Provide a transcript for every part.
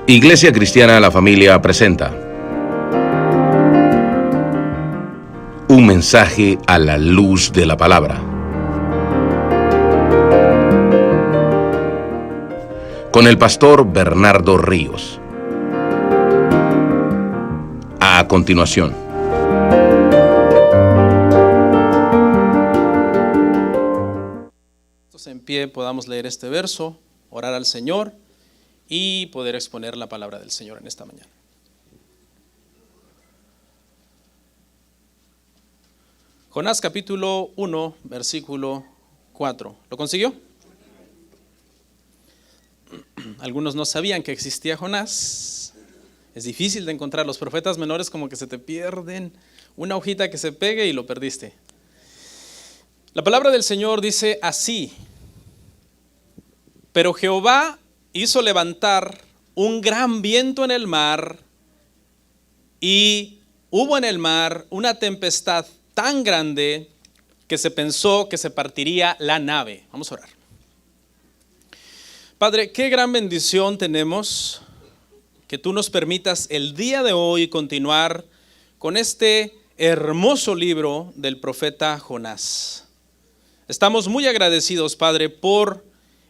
Iglesia Cristiana La Familia presenta un mensaje a la luz de la palabra, con el pastor Bernardo Ríos. A continuación. En pie podamos leer este verso, orar al Señor y poder exponer la palabra del Señor en esta mañana. Jonás capítulo 1, versículo 4. ¿Lo consiguió? Algunos no sabían que existía Jonás. Es difícil de encontrar. Los profetas menores como que se te pierden. Una hojita que se pegue y lo perdiste. La palabra del Señor dice así: pero Jehová hizo levantar un gran viento en el mar, y hubo en el mar una tempestad tan grande que se pensó que se partiría la nave. Vamos a orar. Padre, qué gran bendición tenemos que tú nos permitas el día de hoy continuar con este hermoso libro del profeta Jonás. Estamos muy agradecidos, Padre, por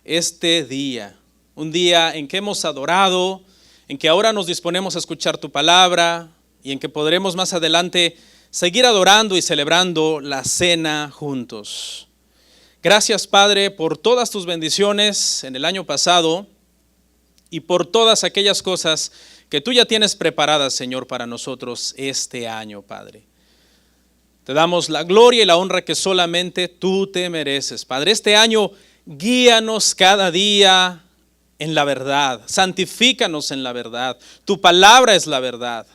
este día, un día en que hemos adorado, en que ahora nos disponemos a escuchar tu palabra y en que podremos más adelante seguir adorando y celebrando la cena juntos. Gracias, Padre, por todas tus bendiciones en el año pasado y por todas aquellas cosas que tú ya tienes preparadas, Señor, para nosotros este año, Padre. Te damos la gloria y la honra que solamente tú te mereces, Padre. Este año guíanos cada día en la verdad, santifícanos en la verdad. Tu palabra es la verdad.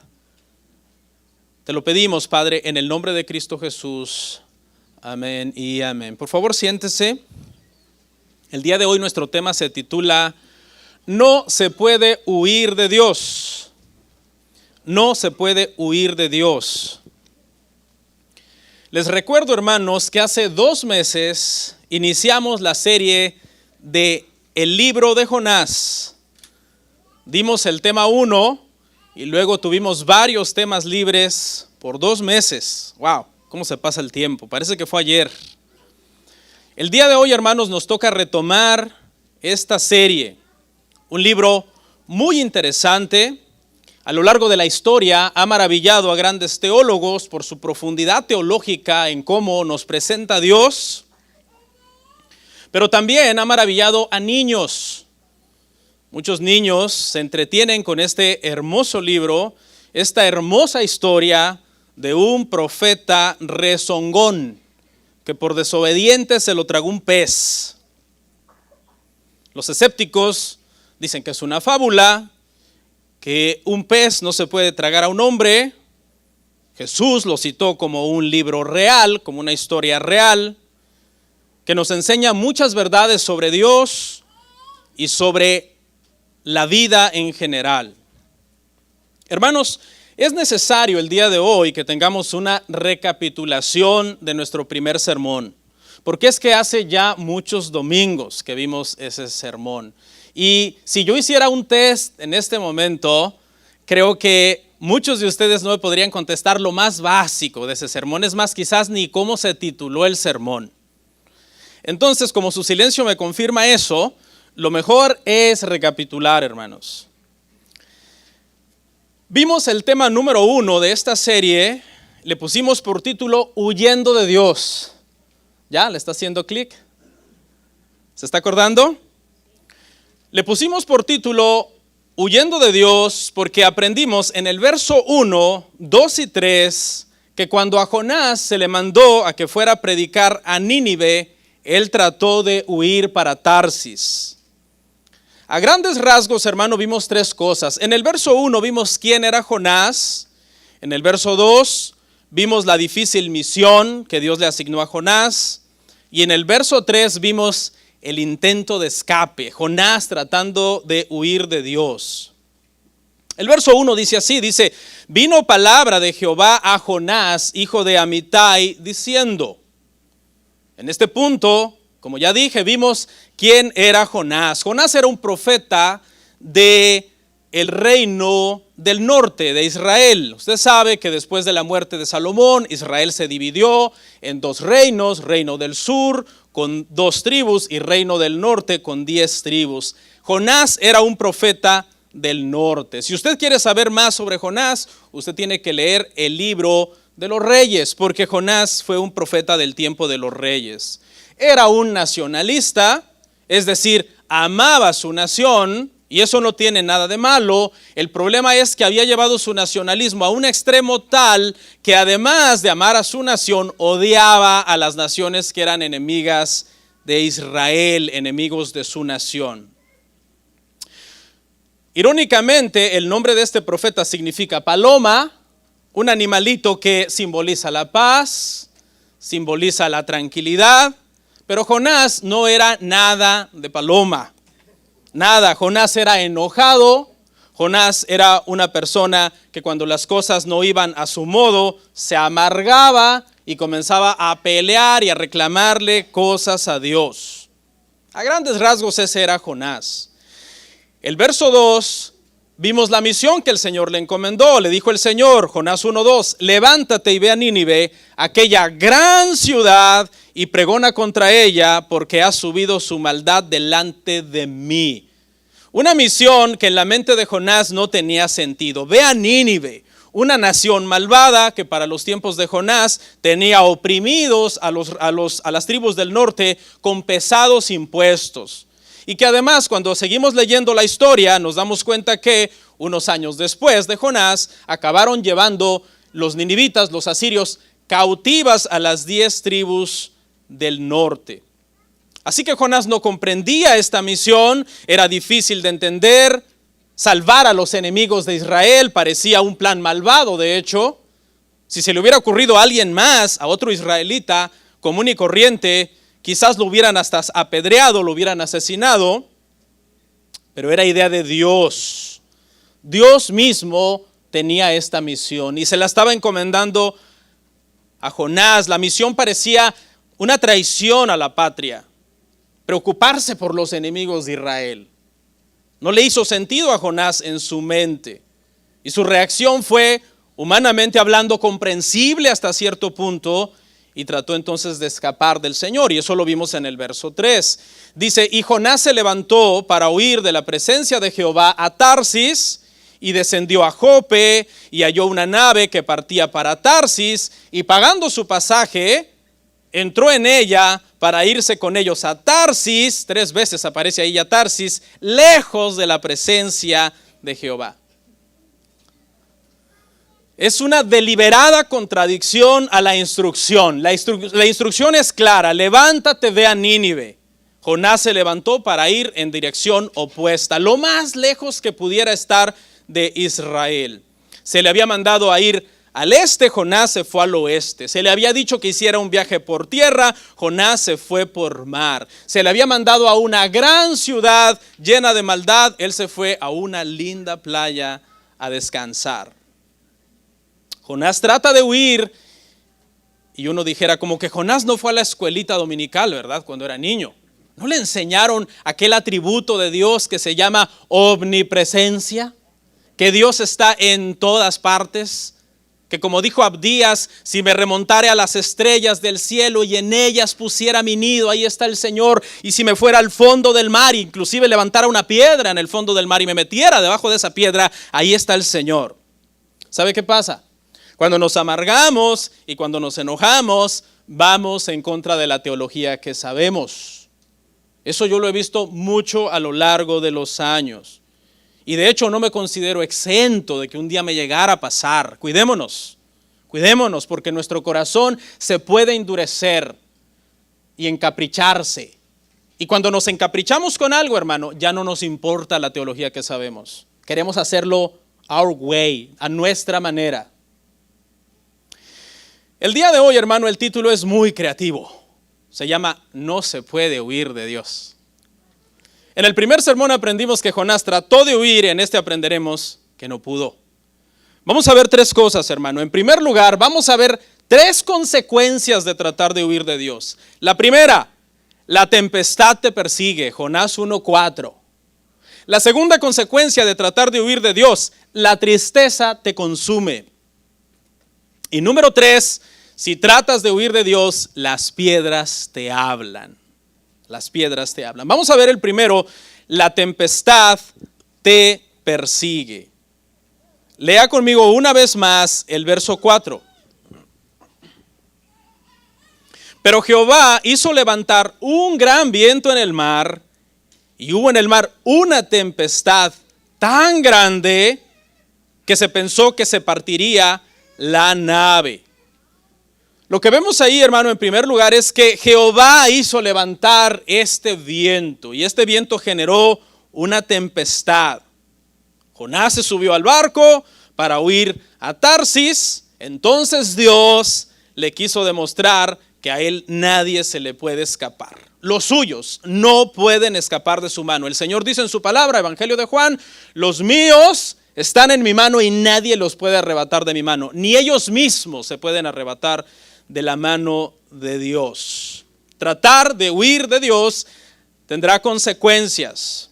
Te lo pedimos, Padre, en el nombre de Cristo Jesús. Amén y amén. Por favor, siéntese. El día de hoy nuestro tema se titula No se puede huir de Dios. No se puede huir de Dios. Les recuerdo, hermanos, que hace 2 meses iniciamos la serie de el libro de Jonás. Dimos el tema 1 y luego tuvimos varios temas libres por 2 meses. ¡Wow! ¿Cómo se pasa el tiempo? Parece que fue ayer. El día de hoy, hermanos, nos toca retomar esta serie. Un libro muy interesante. A lo largo de la historia ha maravillado a grandes teólogos por su profundidad teológica en cómo nos presenta a Dios. Pero también ha maravillado a niños. Muchos niños se entretienen con este hermoso libro, esta hermosa historia de un profeta rezongón que por desobediente se lo tragó un pez. Los escépticos dicen que es una fábula, que un pez no se puede tragar a un hombre. Jesús lo citó como un libro real, como una historia real, que nos enseña muchas verdades sobre Dios y sobre la vida en general. Hermanos, es necesario el día de hoy que tengamos una recapitulación de nuestro primer sermón, porque es que hace ya muchos domingos que vimos ese sermón. Y si yo hiciera un test en este momento, creo que muchos de ustedes no me podrían contestar lo más básico de ese sermón, es más, quizás ni cómo se tituló el sermón. Entonces, como su silencio me confirma eso, lo mejor es recapitular, hermanos. Vimos el tema número 1 de esta serie, le pusimos por título Huyendo de Dios. ¿Ya? ¿Le está haciendo clic? ¿Se está acordando? Le pusimos por título Huyendo de Dios porque aprendimos en el verso 1, 2 y 3 que cuando a Jonás se le mandó a que fuera a predicar a Nínive, él trató de huir para Tarsis. A grandes rasgos, hermano, vimos 3 cosas. En el verso 1 vimos quién era Jonás. En el verso 2 vimos la difícil misión que Dios le asignó a Jonás. Y en el verso 3 vimos el intento de escape, Jonás tratando de huir de Dios. El verso 1 dice así, dice, vino palabra de Jehová a Jonás, hijo de Amitai, diciendo. En este punto, como ya dije, vimos quién era Jonás. Jonás era un profeta de el reino del norte de Israel. Usted sabe que después de la muerte de Salomón, Israel se dividió en dos reinos, reino del sur con 2 tribus y reino del norte con 10 tribus. Jonás era un profeta del norte. Si usted quiere saber más sobre Jonás, usted tiene que leer el libro de los reyes, porque Jonás fue un profeta del tiempo de los reyes. Era un nacionalista, es decir, amaba su nación, y eso no tiene nada de malo. El problema es que había llevado su nacionalismo a un extremo tal que además de amar a su nación, odiaba a las naciones que eran enemigas de Israel, enemigos de su nación. Irónicamente, el nombre de este profeta significa paloma, un animalito que simboliza la paz, simboliza la tranquilidad, pero Jonás no era nada de paloma. Nada, Jonás era enojado, Jonás era una persona que cuando las cosas no iban a su modo, se amargaba y comenzaba a pelear y a reclamarle cosas a Dios. A grandes rasgos ese era Jonás. El verso 2, vimos la misión que el Señor le encomendó. Le dijo el Señor, Jonás 1:2, levántate y ve a Nínive, aquella gran ciudad, y pregona contra ella, porque ha subido su maldad delante de mí. Una misión que en la mente de Jonás no tenía sentido. Ve a Nínive, una nación malvada que para los tiempos de Jonás tenía oprimidos a las tribus del norte con pesados impuestos. Y que además, cuando seguimos leyendo la historia, nos damos cuenta que unos años después de Jonás, acabaron llevando los ninivitas, los asirios, cautivas a las 10 tribus del norte. Así que Jonás no comprendía esta misión, era difícil de entender. Salvar a los enemigos de Israel parecía un plan malvado, de hecho. Si se le hubiera ocurrido a alguien más, a otro israelita común y corriente, quizás lo hubieran hasta apedreado, lo hubieran asesinado, pero era idea de Dios. Dios mismo tenía esta misión y se la estaba encomendando a Jonás. La misión parecía una traición a la patria, preocuparse por los enemigos de Israel. No le hizo sentido a Jonás en su mente y su reacción fue, humanamente hablando, comprensible hasta cierto punto, y trató entonces de escapar del Señor, y eso lo vimos en el verso 3. Dice, y Jonás se levantó para huir de la presencia de Jehová a Tarsis, y descendió a Jope, y halló una nave que partía para Tarsis, y pagando su pasaje, entró en ella para irse con ellos a Tarsis. 3 veces aparece ahí a Tarsis, lejos de la presencia de Jehová. Es una deliberada contradicción a la instrucción. La instrucción es clara, levántate, ve a Nínive. Jonás se levantó para ir en dirección opuesta, lo más lejos que pudiera estar de Israel. Se le había mandado a ir al este, Jonás se fue al oeste. Se le había dicho que hiciera un viaje por tierra, Jonás se fue por mar. Se le había mandado a una gran ciudad llena de maldad, él se fue a una linda playa a descansar. Jonás trata de huir y uno dijera como que Jonás no fue a la escuelita dominical, ¿verdad? Cuando era niño. ¿No le enseñaron aquel atributo de Dios que se llama omnipresencia? Que Dios está en todas partes. Que como dijo Abdías, si me remontare a las estrellas del cielo y en ellas pusiera mi nido, ahí está el Señor. Y si me fuera al fondo del mar, inclusive levantara una piedra en el fondo del mar y me metiera debajo de esa piedra, ahí está el Señor. ¿Sabe qué pasa? Cuando nos amargamos y cuando nos enojamos, vamos en contra de la teología que sabemos. Eso yo lo he visto mucho a lo largo de los años. Y de hecho no me considero exento de que un día me llegara a pasar. Cuidémonos porque nuestro corazón se puede endurecer y encapricharse. Y cuando nos encaprichamos con algo, hermano, ya no nos importa la teología que sabemos. Queremos hacerlo our way, a nuestra manera. El día de hoy, hermano, el título es muy creativo. Se llama No se puede huir de Dios. En el primer sermón aprendimos que Jonás trató de huir y en este aprenderemos que no pudo. Vamos a ver 3 cosas, hermano. En primer lugar, vamos a ver 3 consecuencias de tratar de huir de Dios. La primera, la tempestad te persigue, Jonás 1:4. La segunda consecuencia de tratar de huir de Dios, la tristeza te consume. Y número 3, si tratas de huir de Dios, las piedras te hablan. Las piedras te hablan. Vamos a ver el primero, la tempestad te persigue. Lea conmigo una vez más el verso 4. Pero Jehová hizo levantar un gran viento en el mar, y hubo en el mar una tempestad tan grande que se pensó que se partiría la nave. Lo que vemos ahí, hermano, en primer lugar es que Jehová hizo levantar este viento, y este viento generó una tempestad. Jonás se subió al barco para huir a Tarsis. Entonces Dios le quiso demostrar que a él nadie se le puede escapar. Los suyos no pueden escapar de su mano. El Señor dice en su palabra, Evangelio de Juan, los míos están en mi mano y nadie los puede arrebatar de mi mano. Ni ellos mismos se pueden arrebatar de la mano de Dios. Tratar de huir de Dios tendrá consecuencias.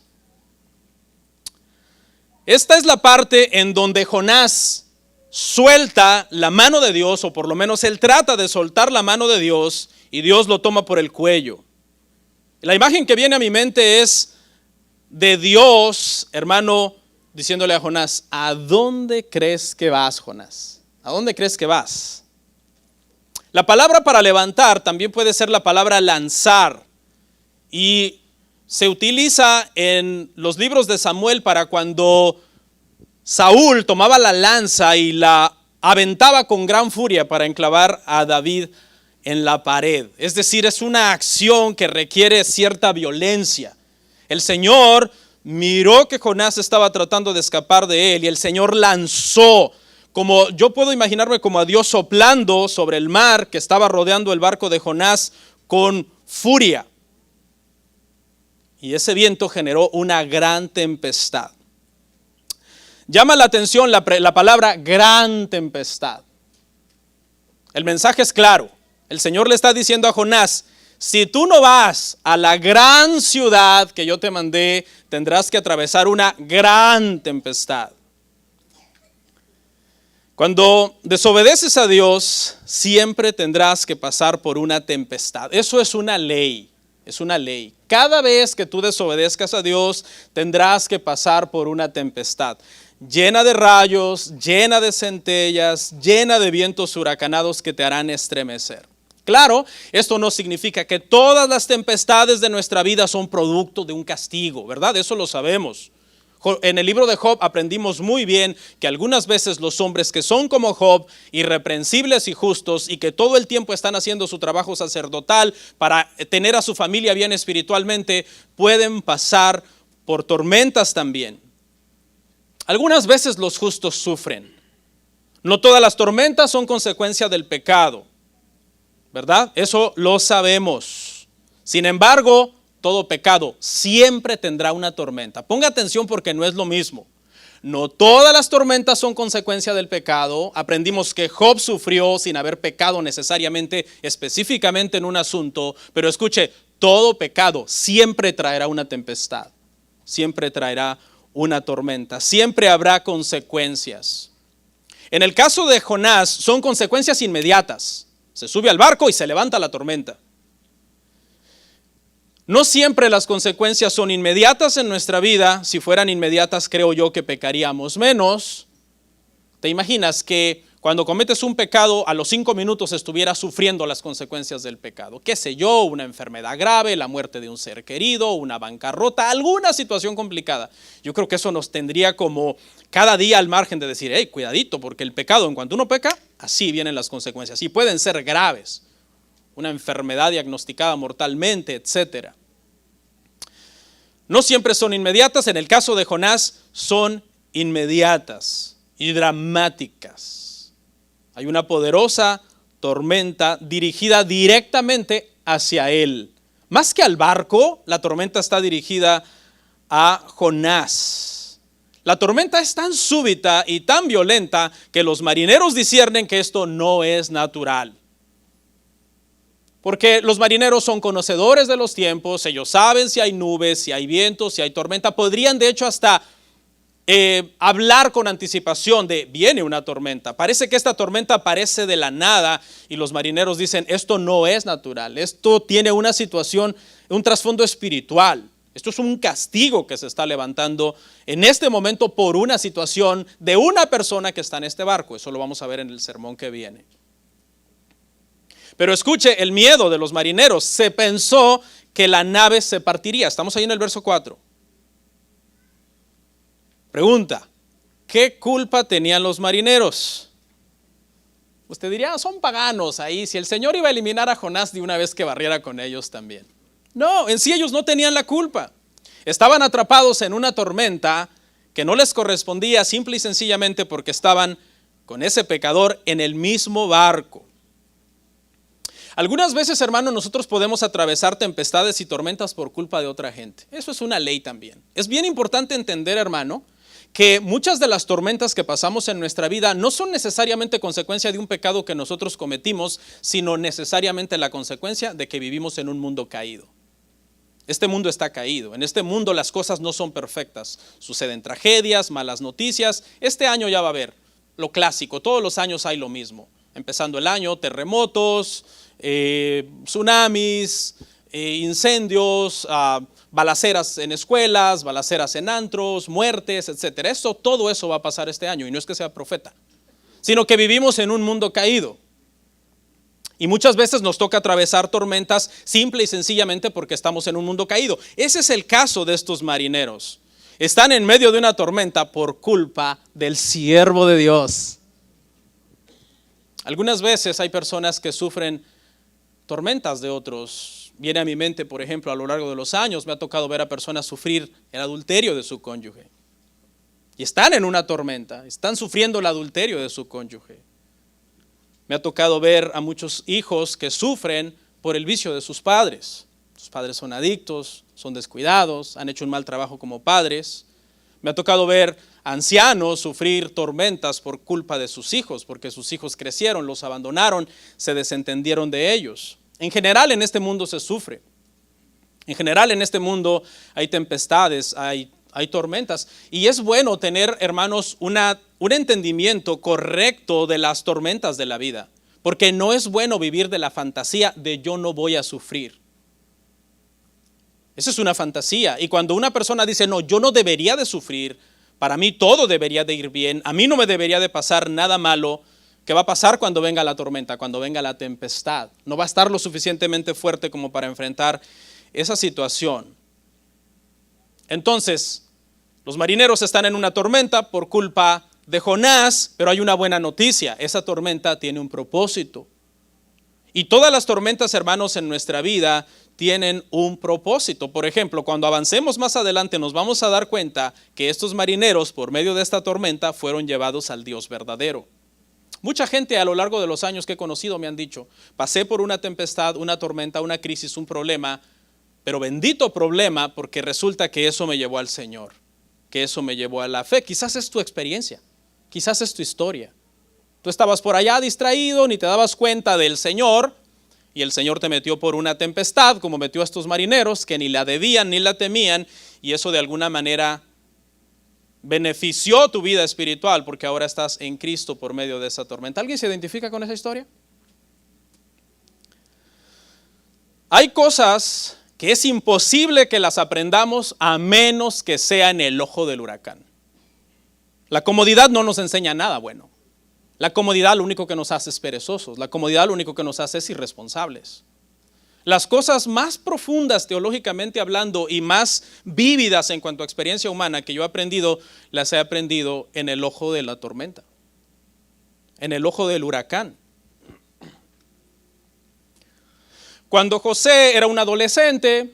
Esta es la parte en donde Jonás suelta la mano de Dios, o por lo menos él trata de soltar la mano de Dios, y Dios lo toma por el cuello. La imagen que viene a mi mente es de Dios, hermano, diciéndole a Jonás, ¿a dónde crees que vas, Jonás? ¿A dónde crees que vas? La palabra para levantar también puede ser la palabra lanzar, y se utiliza en los libros de Samuel para cuando Saúl tomaba la lanza y la aventaba con gran furia para enclavar a David en la pared. Es decir, es una acción que requiere cierta violencia. El Señor miró que Jonás estaba tratando de escapar de él, y el Señor lanzó, como yo puedo imaginarme como a Dios soplando sobre el mar que estaba rodeando el barco de Jonás con furia. Y ese viento generó una gran tempestad. Llama la atención la palabra gran tempestad. El mensaje es claro. El Señor le está diciendo a Jonás, si tú no vas a la gran ciudad que yo te mandé, tendrás que atravesar una gran tempestad. Cuando desobedeces a Dios, siempre tendrás que pasar por una tempestad. Eso es una ley. Es una ley. Cada vez que tú desobedezcas a Dios, tendrás que pasar por una tempestad llena de rayos, llena de centellas, llena de vientos huracanados que te harán estremecer. Claro, esto no significa que todas las tempestades de nuestra vida son producto de un castigo, ¿verdad? Eso lo sabemos. En el libro de Job aprendimos muy bien que algunas veces los hombres que son como Job, irreprensibles y justos, y que todo el tiempo están haciendo su trabajo sacerdotal para tener a su familia bien espiritualmente, pueden pasar por tormentas también. Algunas veces los justos sufren. No todas las tormentas son consecuencia del pecado, ¿verdad? Eso lo sabemos. Sin embargo, todo pecado siempre tendrá una tormenta. Ponga atención porque no es lo mismo. No todas las tormentas son consecuencia del pecado. Aprendimos que Job sufrió sin haber pecado necesariamente, específicamente en un asunto. Pero escuche, todo pecado siempre traerá una tempestad. Siempre traerá una tormenta. Siempre habrá consecuencias. En el caso de Jonás son consecuencias inmediatas. Se sube al barco y se levanta la tormenta. No siempre las consecuencias son inmediatas en nuestra vida. Si fueran inmediatas, creo yo que pecaríamos menos. ¿Te imaginas que cuando cometes un pecado a los 5 minutos estuvieras sufriendo las consecuencias del pecado? ¿Qué sé yo? Una enfermedad grave, la muerte de un ser querido, una bancarrota, alguna situación complicada. Yo creo que eso nos tendría como cada día al margen de decir, hey, cuidadito, porque el pecado, en cuanto uno peca, así vienen las consecuencias. Y pueden ser graves. Una enfermedad diagnosticada mortalmente, etc. No siempre son inmediatas. En el caso de Jonás son inmediatas y dramáticas. Hay una poderosa tormenta dirigida directamente hacia él. Más que al barco, la tormenta está dirigida a Jonás. La tormenta es tan súbita y tan violenta que los marineros disciernen que esto no es natural. Porque los marineros son conocedores de los tiempos, ellos saben si hay nubes, si hay vientos, si hay tormenta. Podrían de hecho hasta hablar con anticipación de viene una tormenta. Parece que esta tormenta aparece de la nada y los marineros dicen esto no es natural, esto tiene una situación, un trasfondo espiritual. Esto es un castigo que se está levantando en este momento por una situación de una persona que está en este barco. Eso lo vamos a ver en el sermón que viene. Pero escuche el miedo de los marineros. Se pensó que la nave se partiría. Estamos ahí en el verso 4. Pregunta, ¿qué culpa tenían los marineros? Usted diría, son paganos ahí. Si el Señor iba a eliminar a Jonás de una vez que barriera con ellos también. No, en sí ellos no tenían la culpa. Estaban atrapados en una tormenta que no les correspondía simple y sencillamente porque estaban con ese pecador en el mismo barco. Algunas veces, hermano, nosotros podemos atravesar tempestades y tormentas por culpa de otra gente. Eso es una ley también. Es bien importante entender, hermano, que muchas de las tormentas que pasamos en nuestra vida no son necesariamente consecuencia de un pecado que nosotros cometimos, sino necesariamente la consecuencia de que vivimos en un mundo caído. Este mundo está caído, en este mundo las cosas no son perfectas, suceden tragedias, malas noticias. Este año ya va a haber lo clásico, todos los años hay lo mismo. Empezando el año, terremotos, tsunamis, incendios, balaceras en escuelas, balaceras en antros, muertes, etcétera. Todo eso va a pasar este año, y no es que sea profeta, sino que vivimos en un mundo caído. Y muchas veces nos toca atravesar tormentas simple y sencillamente porque estamos en un mundo caído. Ese es el caso de estos marineros. Están en medio de una tormenta por culpa del siervo de Dios. Algunas veces hay personas que sufren tormentas de otros. Viene a mi mente, por ejemplo, a lo largo de los años me ha tocado ver a personas sufrir el adulterio de su cónyuge. Y están en una tormenta, están sufriendo el adulterio de su cónyuge. Me ha tocado ver a muchos hijos que sufren por el vicio de sus padres. Sus padres son adictos, son descuidados, han hecho un mal trabajo como padres. Me ha tocado ver ancianos sufrir tormentas por culpa de sus hijos, porque sus hijos crecieron, los abandonaron, se desentendieron de ellos. En general en este mundo se sufre. En general en este mundo hay tempestades, hay tormentas. Y es bueno tener, hermanos, un entendimiento correcto de las tormentas de la vida. Porque no es bueno vivir de la fantasía de yo no voy a sufrir. Esa es una fantasía. Y cuando una persona dice, no, yo no debería de sufrir, para mí todo debería de ir bien, a mí no me debería de pasar nada malo, ¿qué va a pasar cuando venga la tormenta, cuando venga la tempestad? No va a estar lo suficientemente fuerte como para enfrentar esa situación. Entonces, los marineros están en una tormenta por culpa de Jonás, pero hay una buena noticia, esa tormenta tiene un propósito. Y todas las tormentas, hermanos, en nuestra vida tienen un propósito. Por ejemplo, cuando avancemos más adelante nos vamos a dar cuenta que estos marineros, por medio de esta tormenta, fueron llevados al Dios verdadero. Mucha gente a lo largo de los años que he conocido me han dicho, pasé por una tempestad, una tormenta, una crisis, un problema, pero bendito problema porque resulta que eso me llevó al Señor, que eso me llevó a la fe. Quizás es tu experiencia, quizás es tu historia. Tú estabas por allá distraído, ni te dabas cuenta del Señor, y el Señor te metió por una tempestad, como metió a estos marineros que ni la debían ni la temían, y eso de alguna manera benefició tu vida espiritual, porque ahora estás en Cristo por medio de esa tormenta. ¿Alguien se identifica con esa historia? Hay cosas que es imposible que las aprendamos a menos que sea en el ojo del huracán. La comodidad no nos enseña nada bueno. La comodidad lo único que nos hace es perezosos. La comodidad lo único que nos hace es irresponsables. Las cosas más profundas teológicamente hablando y más vívidas en cuanto a experiencia humana que yo he aprendido, las he aprendido en el ojo de la tormenta, en el ojo del huracán. Cuando José era un adolescente,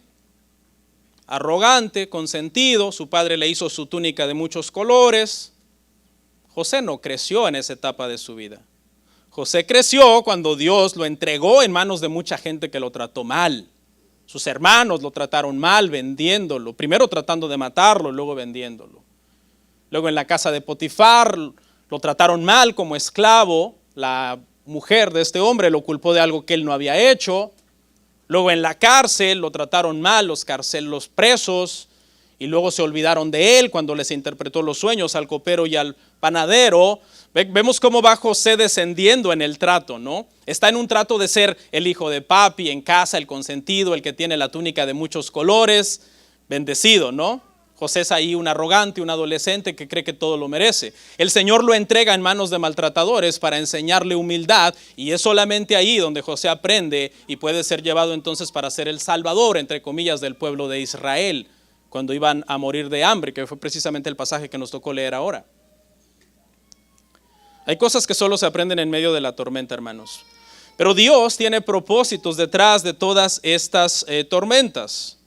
arrogante, consentido, su padre le hizo su túnica de muchos colores. José no creció en esa etapa de su vida. José creció cuando Dios lo entregó en manos de mucha gente que lo trató mal. Sus hermanos lo trataron mal vendiéndolo, primero tratando de matarlo, luego vendiéndolo. Luego en la casa de Potifar lo trataron mal como esclavo. La mujer de este hombre lo culpó de algo que él no había hecho. Luego en la cárcel lo trataron mal los presos, y luego se olvidaron de él cuando les interpretó los sueños al copero y al panadero. Vemos cómo va José descendiendo en el trato, ¿no? Está en un trato de ser el hijo de papi en casa, el consentido, el que tiene la túnica de muchos colores, bendecido, ¿no? José es ahí un arrogante, un adolescente que cree que todo lo merece. El Señor lo entrega en manos de maltratadores para enseñarle humildad, y es solamente ahí donde José aprende y puede ser llevado entonces para ser el salvador, entre comillas, del pueblo de Israel, cuando iban a morir de hambre, que fue precisamente el pasaje que nos tocó leer ahora. Hay cosas que solo se aprenden en medio de la tormenta, hermanos. Pero Dios tiene propósitos detrás de todas estas tormentas.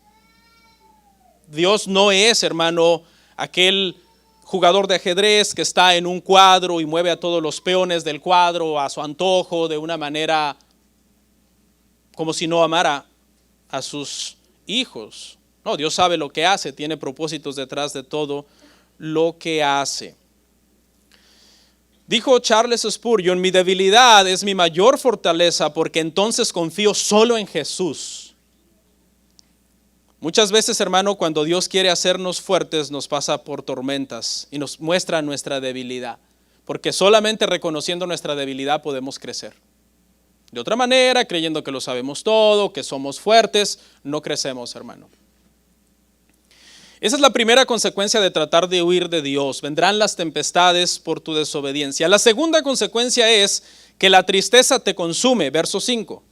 Dios no es, hermano, aquel jugador de ajedrez que está en un cuadro y mueve a todos los peones del cuadro a su antojo de una manera como si no amara a sus hijos. No, Dios sabe lo que hace, tiene propósitos detrás de todo lo que hace. Dijo Charles Spurgeon: mi debilidad es mi mayor fortaleza, porque entonces confío solo en Jesús. Muchas veces, hermano, cuando Dios quiere hacernos fuertes, nos pasa por tormentas y nos muestra nuestra debilidad, porque solamente reconociendo nuestra debilidad podemos crecer. De otra manera, creyendo que lo sabemos todo, que somos fuertes, no crecemos, hermano. Esa es la primera consecuencia de tratar de huir de Dios. Vendrán las tempestades por tu desobediencia. La segunda consecuencia es que la tristeza te consume. Verso 5.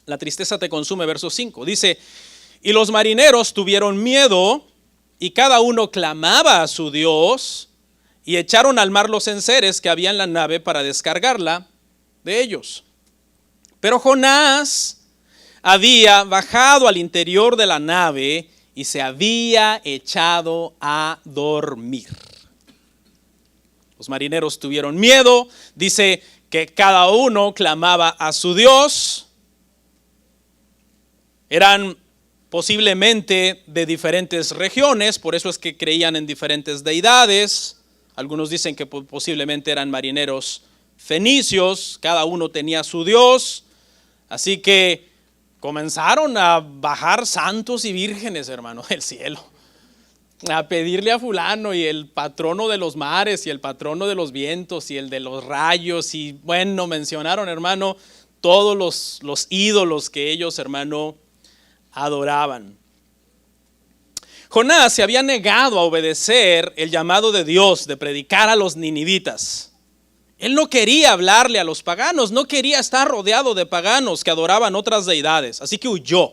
La tristeza te consume, verso 5. Dice: y los marineros tuvieron miedo, y cada uno clamaba a su Dios, y echaron al mar los enseres que había en la nave para descargarla de ellos. Pero Jonás había bajado al interior de la nave y se había echado a dormir. Los marineros tuvieron miedo, dice que cada uno clamaba a su Dios. Eran posiblemente de diferentes regiones, por eso es que creían en diferentes deidades. Algunos dicen que posiblemente eran marineros fenicios, cada uno tenía su Dios. Así que comenzaron a bajar santos y vírgenes, hermano, del cielo, a pedirle a fulano, y el patrono de los mares, y el patrono de los vientos, y el de los rayos, y bueno, mencionaron, hermano, todos los ídolos que ellos, hermano, adoraban. Jonás se había negado a obedecer el llamado de Dios de predicar a los ninivitas. Él no quería hablarle a los paganos, no quería estar rodeado de paganos que adoraban otras deidades, así que huyó.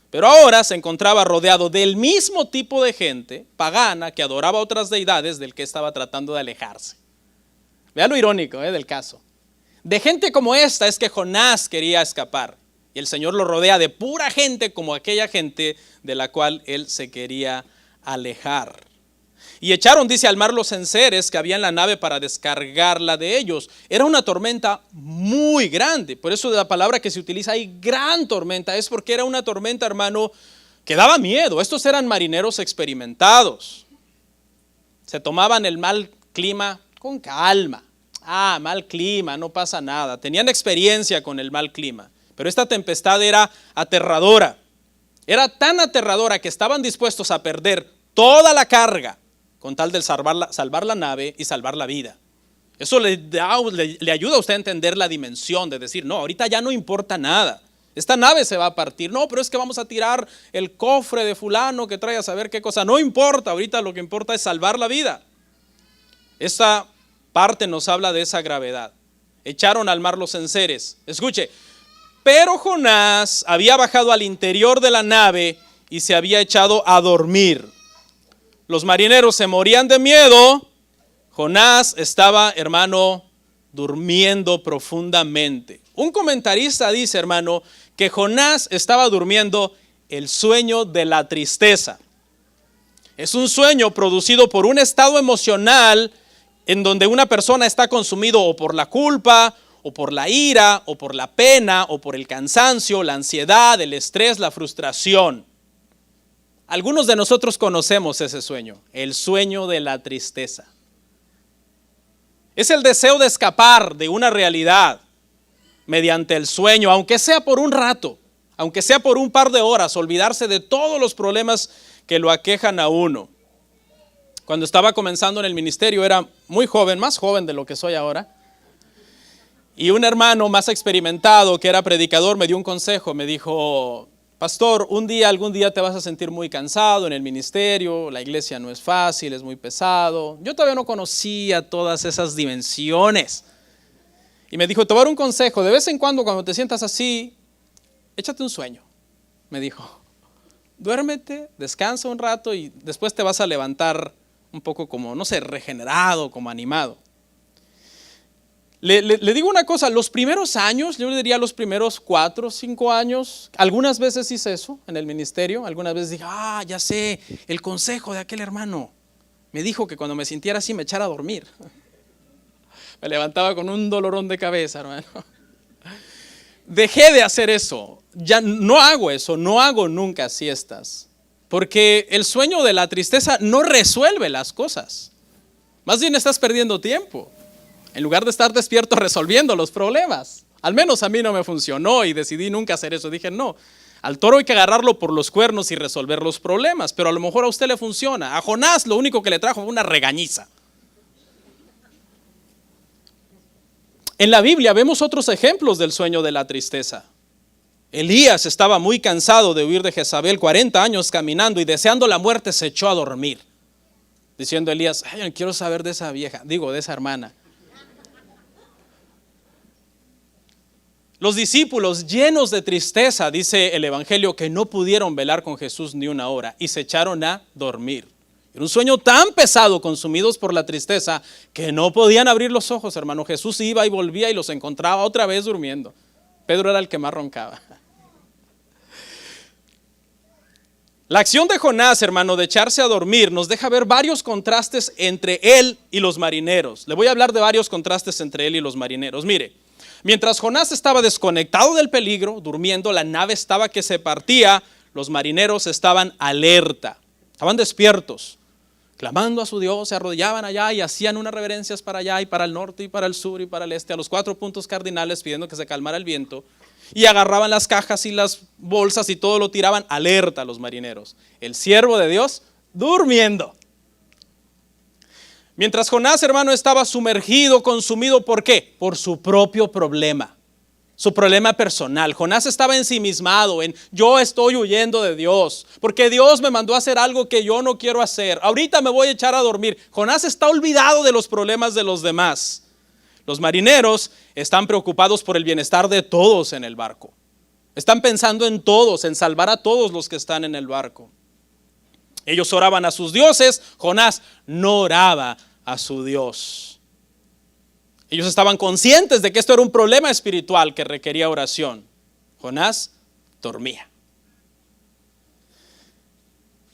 Pero ahora se encontraba rodeado del mismo tipo de gente pagana que adoraba otras deidades del que estaba tratando de alejarse. Vea lo irónico del caso. De gente como esta es que Jonás quería escapar, y el Señor lo rodea de pura gente como aquella gente de la cual él se quería alejar. Y echaron, dice, al mar los enseres que había en la nave para descargarla de ellos. Era una tormenta muy grande. Por eso la palabra que se utiliza ahí, gran tormenta, es porque era una tormenta, hermano, que daba miedo. Estos eran marineros experimentados. Se tomaban el mal clima con calma. Mal clima, no pasa nada. Tenían experiencia con el mal clima. Pero esta tempestad era aterradora. Era tan aterradora que estaban dispuestos a perder toda la carga con tal de salvar la nave y salvar la vida. Eso le ayuda a usted a entender la dimensión de decir, no, ahorita ya no importa nada. Esta nave se va a partir. No, pero es que vamos a tirar el cofre de fulano que trae a saber qué cosa. No importa, ahorita lo que importa es salvar la vida. Esta parte nos habla de esa gravedad. Echaron al mar los enseres. Escuche, pero Jonás había bajado al interior de la nave y se había echado a dormir. Los marineros se morían de miedo. Jonás estaba, hermano, durmiendo profundamente. Un comentarista dice, hermano, que Jonás estaba durmiendo el sueño de la tristeza. Es un sueño producido por un estado emocional en donde una persona está consumido o por la culpa, o por la ira, o por la pena, o por el cansancio, la ansiedad, el estrés, la frustración. Algunos de nosotros conocemos ese sueño, el sueño de la tristeza. Es el deseo de escapar de una realidad mediante el sueño, aunque sea por un rato, aunque sea por un par de horas, olvidarse de todos los problemas que lo aquejan a uno. Cuando estaba comenzando en el ministerio era muy joven, más joven de lo que soy ahora. Y un hermano más experimentado que era predicador me dio un consejo, me dijo: pastor, algún día te vas a sentir muy cansado en el ministerio, la iglesia no es fácil, es muy pesado. Yo todavía no conocía todas esas dimensiones. Y me dijo: te voy a dar un consejo, de vez en cuando te sientas así, échate un sueño. Me dijo: duérmete, descansa un rato y después te vas a levantar un poco como, no sé, regenerado, como animado. Le digo una cosa, los primeros años, yo le diría los primeros 4 o 5 años, algunas veces hice eso en el ministerio, algunas veces dije: ya sé, el consejo de aquel hermano me dijo que cuando me sintiera así me echara a dormir. Me levantaba con un dolorón de cabeza, hermano. Dejé de hacer eso, ya no hago eso, no hago nunca siestas, porque el sueño de la tristeza no resuelve las cosas, más bien estás perdiendo tiempo. En lugar de estar despierto resolviendo los problemas. Al menos a mí no me funcionó y decidí nunca hacer eso. Dije: no, al toro hay que agarrarlo por los cuernos y resolver los problemas. Pero a lo mejor a usted le funciona. A Jonás lo único que le trajo fue una regañiza. En la Biblia vemos otros ejemplos del sueño de la tristeza. Elías estaba muy cansado de huir de Jezabel, 40 años caminando y deseando la muerte se echó a dormir. Diciendo Elías: yo no quiero saber de esa vieja, de esa hermana. Los discípulos, llenos de tristeza, dice el Evangelio, que no pudieron velar con Jesús ni una hora y se echaron a dormir. Era un sueño tan pesado, consumidos por la tristeza, que no podían abrir los ojos, hermano. Jesús iba y volvía y los encontraba otra vez durmiendo. Pedro era el que más roncaba. La acción de Jonás, hermano, de echarse a dormir, nos deja ver varios contrastes entre él y los marineros. Le voy a hablar de varios contrastes entre él y los marineros. Mire. Mientras Jonás estaba desconectado del peligro, durmiendo, la nave estaba que se partía, los marineros estaban alerta, estaban despiertos, clamando a su Dios, se arrodillaban allá y hacían unas reverencias para allá y para el norte y para el sur y para el este, a los 4 puntos cardinales, pidiendo que se calmara el viento, y agarraban las cajas y las bolsas y todo lo tiraban, alerta los marineros. El siervo de Dios durmiendo. Mientras Jonás, hermano, estaba sumergido, consumido, ¿por qué? Por su propio problema, su problema personal. Jonás estaba ensimismado en: yo estoy huyendo de Dios, porque Dios me mandó a hacer algo que yo no quiero hacer. Ahorita me voy a echar a dormir. Jonás está olvidado de los problemas de los demás. Los marineros están preocupados por el bienestar de todos en el barco. Están pensando en todos, en salvar a todos los que están en el barco. Ellos oraban a sus dioses, Jonás no oraba a su Dios. Ellos estaban conscientes de que esto era un problema espiritual que requería oración. Jonás dormía.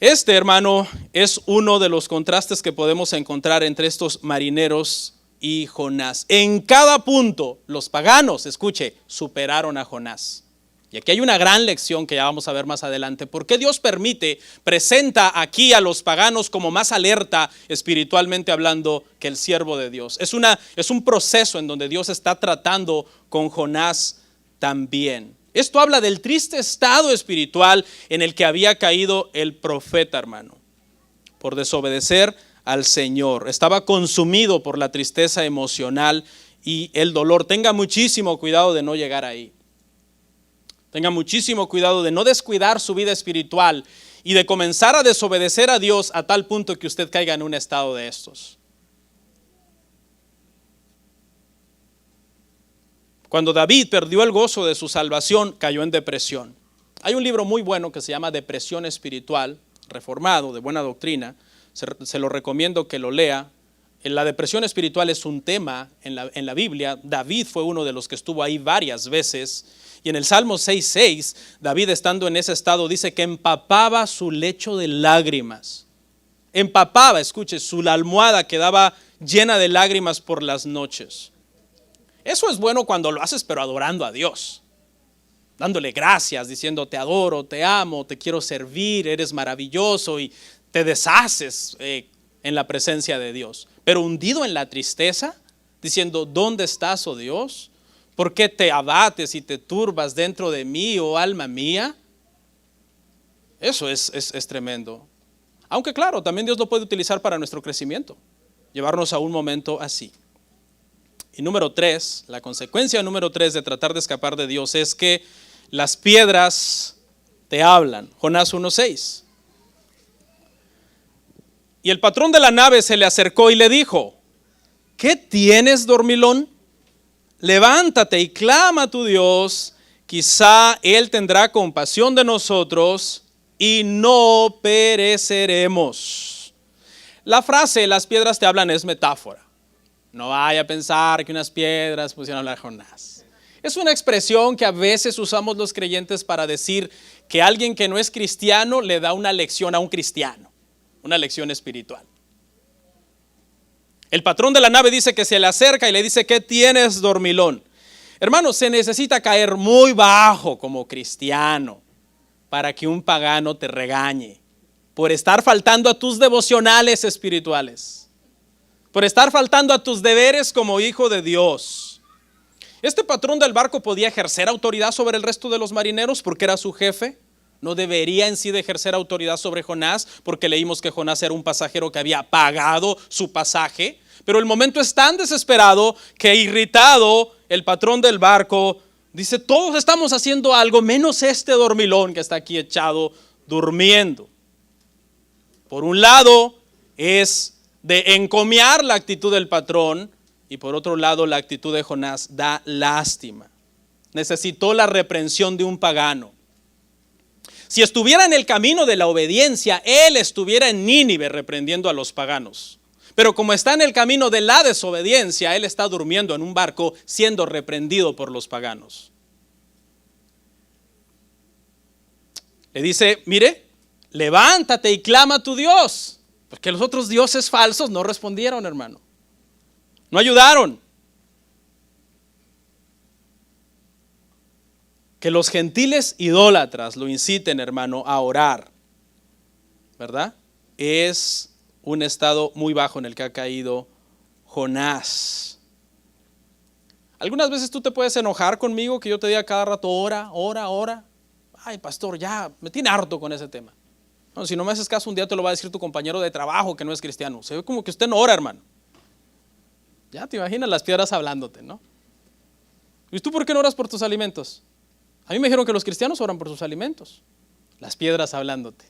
Este, hermano, es uno de los contrastes que podemos encontrar entre estos marineros y Jonás. En cada punto, los paganos, escuche, superaron a Jonás. Y aquí hay una gran lección que ya vamos a ver más adelante. ¿Por qué Dios presenta aquí a los paganos como más alerta espiritualmente hablando que el siervo de Dios? Es un proceso en donde Dios está tratando con Jonás también. Esto habla del triste estado espiritual en el que había caído el profeta, hermano, por desobedecer al Señor. Estaba consumido por la tristeza emocional y el dolor. Tenga muchísimo cuidado de no llegar ahí. Tenga muchísimo cuidado de no descuidar su vida espiritual y de comenzar a desobedecer a Dios a tal punto que usted caiga en un estado de estos. Cuando David perdió el gozo de su salvación, cayó en depresión. Hay un libro muy bueno que se llama Depresión Espiritual, reformado, de buena doctrina. Se lo recomiendo que lo lea. La depresión espiritual es un tema en la Biblia. David fue uno de los que estuvo ahí varias veces. Y en el Salmo 6:6, David, estando en ese estado, dice que empapaba su lecho de lágrimas. Empapaba, escuche, su almohada quedaba llena de lágrimas por las noches. Eso es bueno cuando lo haces, pero adorando a Dios, dándole gracias, diciendo: te adoro, te amo, te quiero servir, eres maravilloso, y te deshaces en la presencia de Dios. Pero hundido en la tristeza, diciendo, ¿dónde estás, oh Dios? ¿Por qué te abates y te turbas dentro de mí, oh alma mía? Eso es tremendo. Aunque claro, también Dios lo puede utilizar para nuestro crecimiento, llevarnos a un momento así. Y número 3, la consecuencia número 3 de tratar de escapar de Dios es que las piedras te hablan. Jonás 1:6. Y el patrón de la nave se le acercó y le dijo, ¿qué tienes, dormilón? Levántate y clama a tu Dios, quizá Él tendrá compasión de nosotros y no pereceremos. La frase, las piedras te hablan, es metáfora. No vaya a pensar que unas piedras pusieron a hablar a Jonás. Es una expresión que a veces usamos los creyentes para decir que alguien que no es cristiano le da una lección a un cristiano, una lección espiritual. El patrón de la nave dice que se le acerca y le dice, ¿qué tienes, dormilón? Hermano, se necesita caer muy bajo como cristiano para que un pagano te regañe por estar faltando a tus devocionales espirituales, por estar faltando a tus deberes como hijo de Dios. Este patrón del barco podía ejercer autoridad sobre el resto de los marineros porque era su jefe. No debería en sí de ejercer autoridad sobre Jonás, porque leímos que Jonás era un pasajero que había pagado su pasaje. Pero el momento es tan desesperado que, irritado, el patrón del barco dice, todos estamos haciendo algo menos este dormilón que está aquí echado durmiendo. Por un lado es de encomiar la actitud del patrón, y por otro lado la actitud de Jonás da lástima. Necesitó la reprensión de un pagano. Si estuviera en el camino de la obediencia, él estuviera en Nínive reprendiendo a los paganos. Pero como está en el camino de la desobediencia, él está durmiendo en un barco siendo reprendido por los paganos. Le dice, mire, levántate y clama a tu Dios. Porque los otros dioses falsos no respondieron, hermano. No ayudaron. Que los gentiles idólatras lo inciten, hermano, a orar, ¿verdad? Es un estado muy bajo en el que ha caído Jonás. Algunas veces tú te puedes enojar conmigo que yo te diga cada rato, ora. Ay, pastor, ya me tiene harto con ese tema. No, si no me haces caso, un día te lo va a decir tu compañero de trabajo que no es cristiano. Se ve como que usted no ora, hermano. Ya te imaginas las piedras hablándote, ¿no? ¿Y tú por qué no oras por tus alimentos? A mí me dijeron que los cristianos oran por sus alimentos. Las piedras hablándote.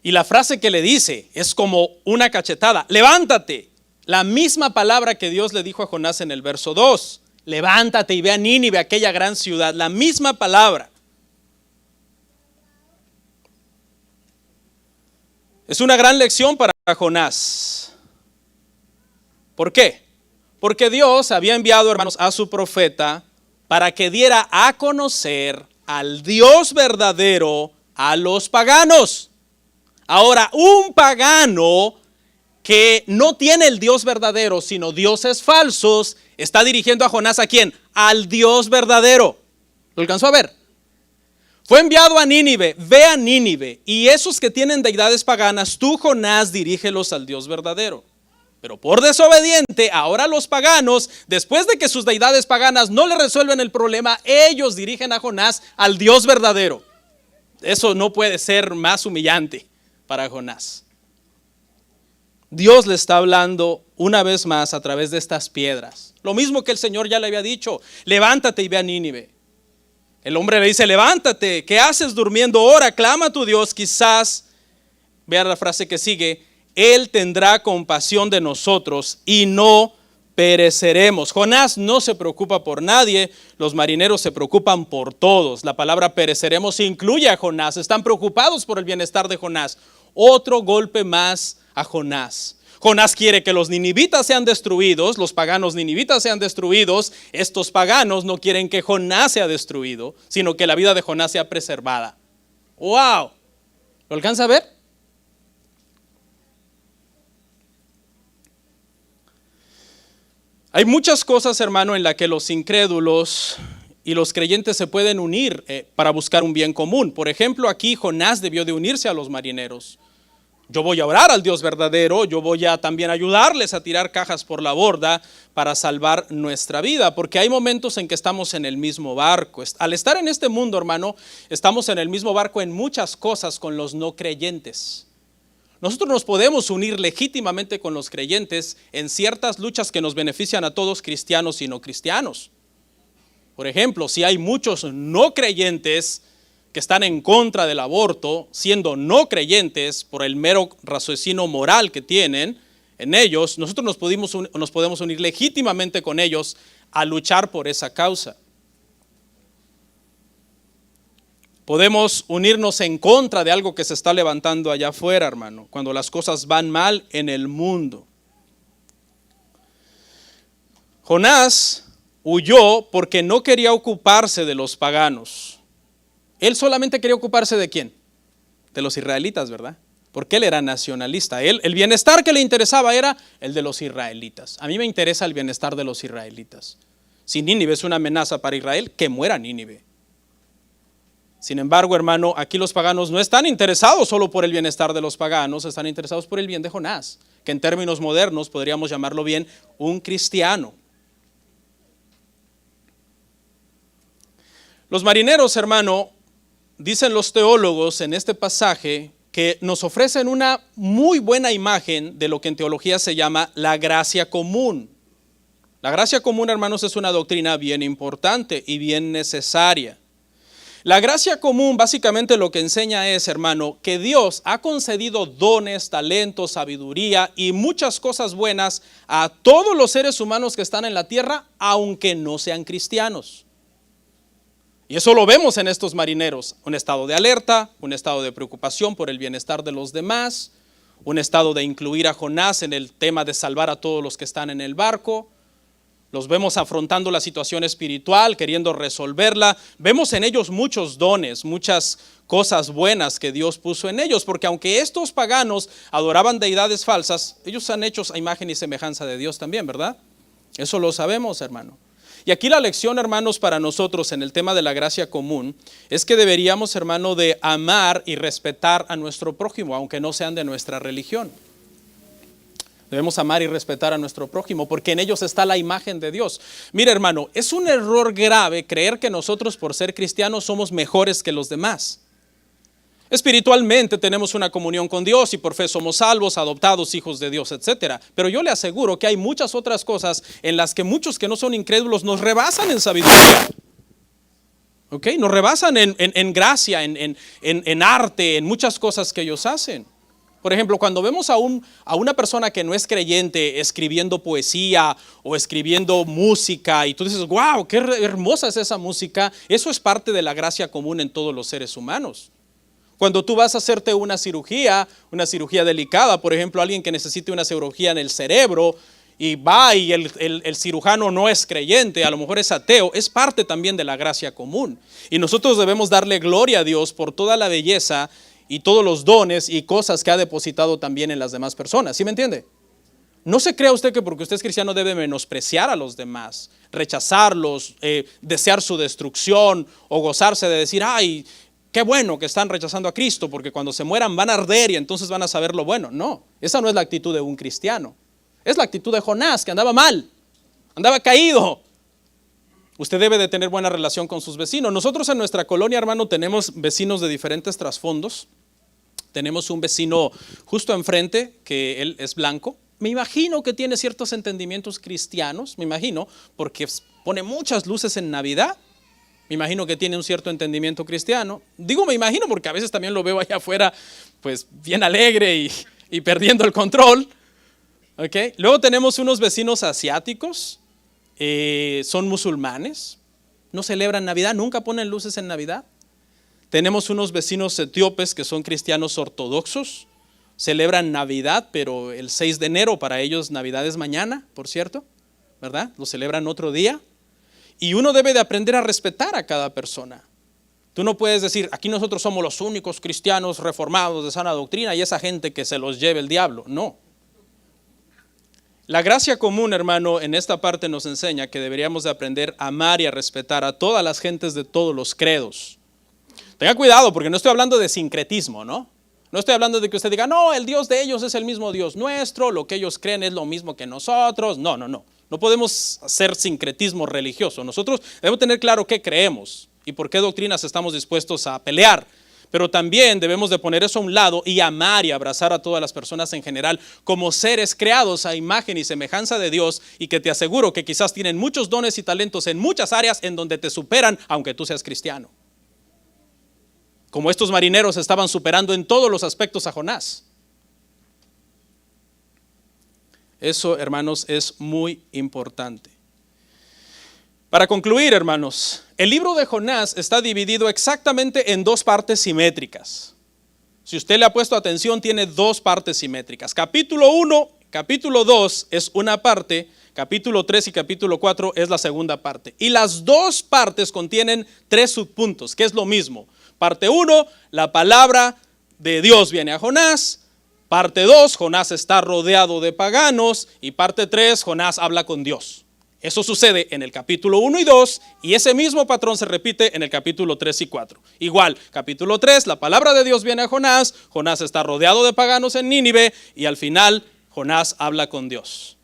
Y la frase que le dice es como una cachetada. Levántate. La misma palabra que Dios le dijo a Jonás en el verso 2. Levántate y ve a Nínive, aquella gran ciudad. La misma palabra. Es una gran lección para Jonás. ¿Por qué? Porque Dios había enviado, hermanos, a su profeta para que diera a conocer al Dios verdadero a los paganos. Ahora, un pagano que no tiene el Dios verdadero, sino dioses falsos, está dirigiendo a Jonás, ¿a quién? Al Dios verdadero. ¿Lo alcanzó a ver? Fue enviado a Nínive, ve a Nínive, y esos que tienen deidades paganas, tú, Jonás, dirígelos al Dios verdadero. Pero por desobediente, ahora los paganos, después de que sus deidades paganas no le resuelven el problema, ellos dirigen a Jonás al Dios verdadero. Eso no puede ser más humillante para Jonás. Dios le está hablando una vez más a través de estas piedras. Lo mismo que el Señor ya le había dicho, levántate y ve a Nínive. El hombre le dice, levántate, ¿qué haces durmiendo? Ora, clama a tu Dios, quizás, vea la frase que sigue, Él tendrá compasión de nosotros y no pereceremos. Jonás no se preocupa por nadie, los marineros se preocupan por todos. La palabra pereceremos incluye a Jonás, están preocupados por el bienestar de Jonás. Otro golpe más a Jonás. Jonás quiere que los ninivitas sean destruidos, los paganos ninivitas sean destruidos. Estos paganos no quieren que Jonás sea destruido, sino que la vida de Jonás sea preservada. ¡Wow! ¿Lo alcanza a ver? Hay muchas cosas, hermano, en las que los incrédulos y los creyentes se pueden unir para buscar un bien común. Por ejemplo, aquí Jonás debió de unirse a los marineros. Yo voy a orar al Dios verdadero, yo voy a también ayudarles a tirar cajas por la borda para salvar nuestra vida, porque hay momentos en que estamos en el mismo barco. Al estar en este mundo, hermano, estamos en el mismo barco en muchas cosas con los no creyentes. Nosotros nos podemos unir legítimamente con los creyentes en ciertas luchas que nos benefician a todos, cristianos y no cristianos. Por ejemplo, si hay muchos no creyentes que están en contra del aborto, siendo no creyentes por el mero raciocinio moral que tienen en ellos, nosotros nos podemos unir legítimamente con ellos a luchar por esa causa. Podemos unirnos en contra de algo que se está levantando allá afuera, hermano, cuando las cosas van mal en el mundo. Jonás huyó porque no quería ocuparse de los paganos. Él solamente quería ocuparse ¿de quién? De los israelitas, ¿verdad? Porque él era nacionalista. El bienestar que le interesaba era el de los israelitas. A mí me interesa el bienestar de los israelitas. Si Nínive es una amenaza para Israel, que muera Nínive. Sin embargo, hermano, aquí los paganos no están interesados solo por el bienestar de los paganos, están interesados por el bien de Jonás, que en términos modernos podríamos llamarlo bien un cristiano. Los marineros, hermano, dicen los teólogos en este pasaje que nos ofrecen una muy buena imagen de lo que en teología se llama la gracia común. La gracia común, hermanos, es una doctrina bien importante y bien necesaria. La gracia común básicamente lo que enseña es, hermano, que Dios ha concedido dones, talentos, sabiduría y muchas cosas buenas a todos los seres humanos que están en la tierra, aunque no sean cristianos. Y eso lo vemos en estos marineros, un estado de alerta, un estado de preocupación por el bienestar de los demás, un estado de incluir a Jonás en el tema de salvar a todos los que están en el barco. Los vemos afrontando la situación espiritual, queriendo resolverla. Vemos en ellos muchos dones, muchas cosas buenas que Dios puso en ellos, porque aunque estos paganos adoraban deidades falsas, ellos son hechos a imagen y semejanza de Dios también, ¿verdad? Eso lo sabemos, hermano. Y aquí la lección, hermanos, para nosotros en el tema de la gracia común es que deberíamos, hermano, de amar y respetar a nuestro prójimo, aunque no sean de nuestra religión. Debemos amar y respetar a nuestro prójimo porque en ellos está la imagen de Dios. Mira, hermano, es un error grave creer que nosotros por ser cristianos somos mejores que los demás. Espiritualmente tenemos una comunión con Dios y por fe somos salvos, adoptados, hijos de Dios, etc. Pero yo le aseguro que hay muchas otras cosas en las que muchos que no son incrédulos nos rebasan en sabiduría. ¿Ok? Nos rebasan en gracia, en arte, en muchas cosas que ellos hacen. Por ejemplo, cuando vemos a una persona que no es creyente escribiendo poesía o escribiendo música y tú dices, wow, qué hermosa es esa música, eso es parte de la gracia común en todos los seres humanos. Cuando tú vas a hacerte una cirugía delicada, por ejemplo, alguien que necesite una cirugía en el cerebro y va y el cirujano no es creyente, a lo mejor es ateo, es parte también de la gracia común. Y nosotros debemos darle gloria a Dios por toda la belleza y todos los dones y cosas que ha depositado también en las demás personas. ¿Sí me entiende? No se crea usted que porque usted es cristiano debe menospreciar a los demás, rechazarlos, desear su destrucción o gozarse de decir, ay, qué bueno que están rechazando a Cristo porque cuando se mueran van a arder y entonces van a saber lo bueno. No, esa no es la actitud de un cristiano. Es la actitud de Jonás, que andaba mal, andaba caído. Usted debe de tener buena relación con sus vecinos. Nosotros en nuestra colonia, hermano, tenemos vecinos de diferentes trasfondos. Tenemos un vecino justo enfrente que él es blanco. Me imagino que tiene ciertos entendimientos cristianos, me imagino, porque pone muchas luces en Navidad. Me imagino que tiene un cierto entendimiento cristiano. Digo me imagino porque a veces también lo veo allá afuera, pues bien alegre y perdiendo el control. ¿Okay? Luego tenemos unos vecinos asiáticos, son musulmanes, no celebran Navidad, nunca ponen luces en Navidad. Tenemos unos vecinos etíopes que son cristianos ortodoxos, celebran Navidad, pero el 6 de enero para ellos Navidad es mañana, por cierto, ¿verdad? Lo celebran otro día. Y uno debe de aprender a respetar a cada persona. Tú no puedes decir, aquí nosotros somos los únicos cristianos reformados de sana doctrina y esa gente que se los lleve el diablo. No. La gracia común, hermano, en esta parte nos enseña que deberíamos de aprender a amar y a respetar a todas las gentes de todos los credos. Tenga cuidado porque no estoy hablando de sincretismo, ¿no? No No estoy hablando de que usted diga, no, el Dios de ellos es el mismo Dios nuestro, lo que ellos creen es lo mismo que nosotros. No. No podemos hacer sincretismo religioso. Nosotros debemos tener claro qué creemos y por qué doctrinas estamos dispuestos a pelear. Pero también debemos de poner eso a un lado y amar y abrazar a todas las personas en general como seres creados a imagen y semejanza de Dios, y que te aseguro que quizás tienen muchos dones y talentos en muchas áreas en donde te superan aunque tú seas cristiano. Como estos marineros estaban superando en todos los aspectos a Jonás. Eso, hermanos, es muy importante. Para concluir, hermanos, el libro de Jonás está dividido exactamente en dos partes simétricas. Si usted le ha puesto atención, tiene dos partes simétricas. Capítulo 1, capítulo 2 es una parte, capítulo 3 y capítulo 4 es la segunda parte. Y las dos partes contienen tres subpuntos, que es lo mismo. Parte 1, la palabra de Dios viene a Jonás. Parte 2, Jonás está rodeado de paganos. Y parte 3, Jonás habla con Dios. Eso sucede en el capítulo 1 y 2, y ese mismo patrón se repite en el capítulo 3 y 4. Igual, capítulo 3, la palabra de Dios viene a Jonás. Jonás está rodeado de paganos en Nínive, y al final Jonás habla con Dios.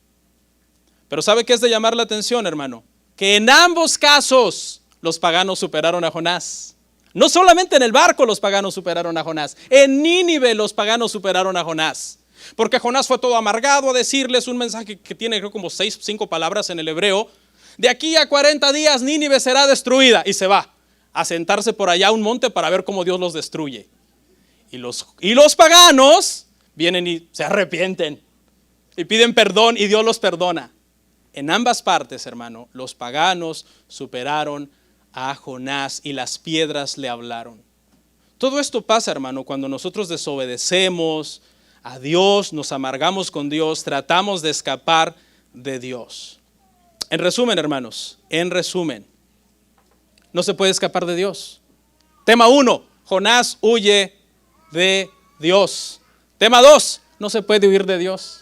Pero ¿sabe qué es de llamar la atención, hermano? Que en ambos casos los paganos superaron a Jonás. No solamente en el barco los paganos superaron a Jonás, en Nínive los paganos superaron a Jonás. Porque Jonás fue todo amargado a decirles un mensaje que tiene creo como 5 palabras en el hebreo. De aquí a 40 días Nínive será destruida, y se va a sentarse por allá a un monte para ver cómo Dios los destruye. Y los paganos vienen y se arrepienten y piden perdón, y Dios los perdona. En ambas partes, hermano, los paganos superaron a Jonás y las piedras le hablaron. Todo esto pasa, hermano, cuando nosotros desobedecemos a Dios, nos amargamos con Dios, tratamos de escapar de Dios. En resumen, hermanos, no se puede escapar de Dios. Tema 1, Jonás huye de Dios. Tema 2, no se puede huir de Dios.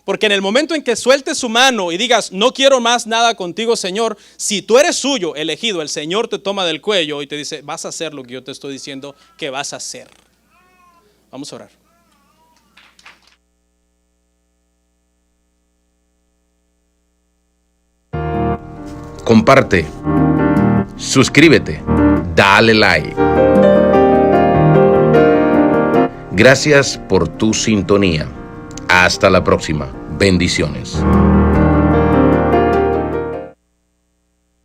Porque en el momento en que sueltes su mano y digas, no quiero más nada contigo, Señor, si tú eres suyo, elegido, el Señor te toma del cuello y te dice, vas a hacer lo que yo te estoy diciendo que vas a hacer. Vamos a orar. Comparte, suscríbete, dale like. Gracias por tu sintonía. Hasta la próxima. Bendiciones.